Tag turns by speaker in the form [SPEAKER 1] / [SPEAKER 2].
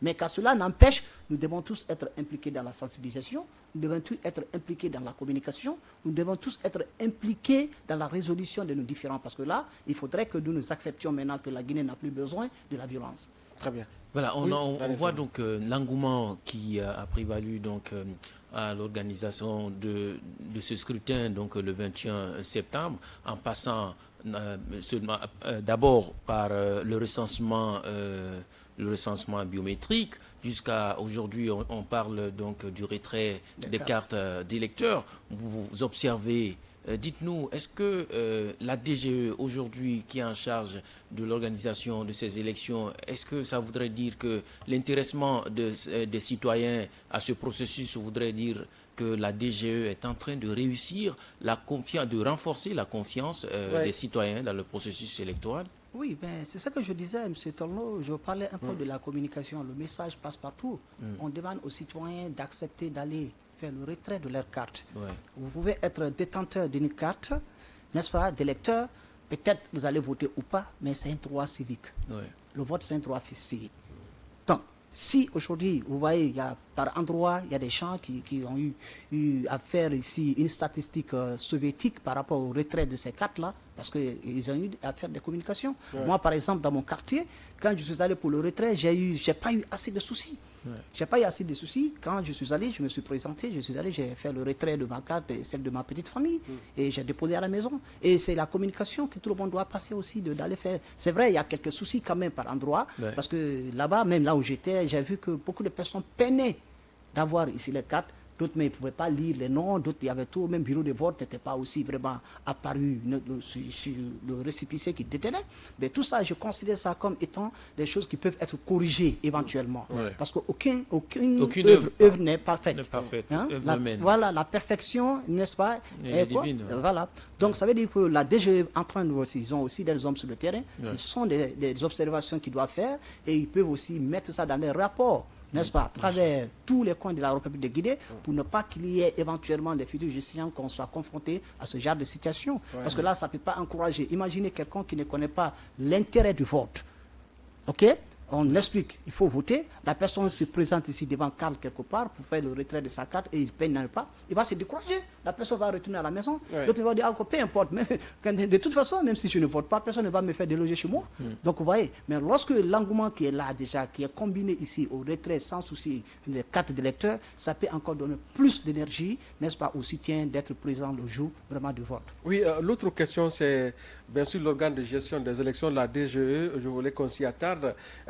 [SPEAKER 1] Mais qu'à cela n'empêche, nous devons tous être impliqués dans la sensibilisation, nous devons tous être impliqués dans la communication, nous devons tous être impliqués dans la résolution de nos différends. Parce que là, il faudrait que nous nous acceptions maintenant que la Guinée n'a plus besoin de la violence.
[SPEAKER 2] Très bien.
[SPEAKER 3] Voilà, on voit donc l'engouement qui a prévalu donc à l'organisation de ce scrutin donc le 21 septembre, en passant d'abord par le recensement biométrique. Jusqu'à aujourd'hui, on parle donc du retrait des cartes d'électeurs. Vous observez. Dites-nous, est-ce que la DGE aujourd'hui qui est en charge de l'organisation de ces élections, est-ce que ça voudrait dire que l'intéressement des citoyens à ce processus voudrait dire que la DGE est en train de réussir de renforcer la confiance des citoyens dans le processus électoral?
[SPEAKER 1] Oui, ben, c'est ça que je disais, M. Torno. Je parlais un peu de la communication. Le message passe partout. On demande aux citoyens d'accepter d'aller faire le retrait de leur carte.
[SPEAKER 3] Ouais.
[SPEAKER 1] Vous pouvez être détenteur d'une carte, n'est-ce pas, d'électeur. Peut-être vous allez voter ou pas, mais c'est un droit civique.
[SPEAKER 3] Ouais.
[SPEAKER 1] Le vote, c'est un droit civique. Donc, si aujourd'hui, vous voyez, il y a, par endroit, il y a des gens qui ont eu à faire ici une statistique soviétique par rapport au retrait de ces cartes-là, parce qu'ils ont eu à faire des communications. Ouais. Moi, par exemple, dans mon quartier, quand je suis allé pour le retrait, j'ai pas eu assez de soucis. Ouais. J'ai pas eu assez de soucis. Quand je suis allé, je me suis présenté, j'ai fait le retrait de ma carte et celle de ma petite famille, et j'ai déposé à la maison. Et c'est la communication que tout le monde doit passer aussi, d'aller faire. C'est vrai, il y a quelques soucis quand même par endroit, parce que là-bas, même là où j'étais, j'ai vu que beaucoup de personnes peinaient d'avoir ici les cartes. D'autres, mais ils ne pouvaient pas lire les noms. D'autres, il y avait tout. Même bureau de vote n'était pas aussi vraiment apparu sur le récipicé qui détenait. Mais tout ça, je considère ça comme étant des choses qui peuvent être corrigées éventuellement. Ouais. Parce qu'aucune œuvre n'est parfaite. Hein? Voilà, la perfection, n'est-ce pas, est divine. Voilà. Donc, ça veut dire que la DGE en train de aussi, ils ont aussi des hommes sur le terrain. Ce sont des observations qu'ils doivent faire et ils peuvent aussi mettre ça dans les rapports, n'est-ce pas, à travers tous les coins de la République de Guinée, pour ne pas qu'il y ait éventuellement des futurs gestionnaires qu'on soit confrontés à ce genre de situation. Parce que là, ça ne peut pas encourager. Imaginez quelqu'un qui ne connaît pas l'intérêt du vote. OK? On explique, il faut voter. La personne se présente ici devant Carl quelque part pour faire le retrait de sa carte et il ne peine pas. Il va se décourager. La personne va retourner à la maison. L'autre va dire, peu importe. Mais, de toute façon, même si je ne vote pas, personne ne va me faire déloger chez moi. Donc, vous voyez, mais lorsque l'engouement qui est là déjà, qui est combiné ici au retrait sans souci des cartes d'électeurs, ça peut encore donner plus d'énergie, n'est-ce pas, aux citoyens d'être présents le jour vraiment du vote.
[SPEAKER 2] Oui, l'autre question, c'est bien sûr l'organe de gestion des élections, la DGE. Je voulais qu'on s'y attarde.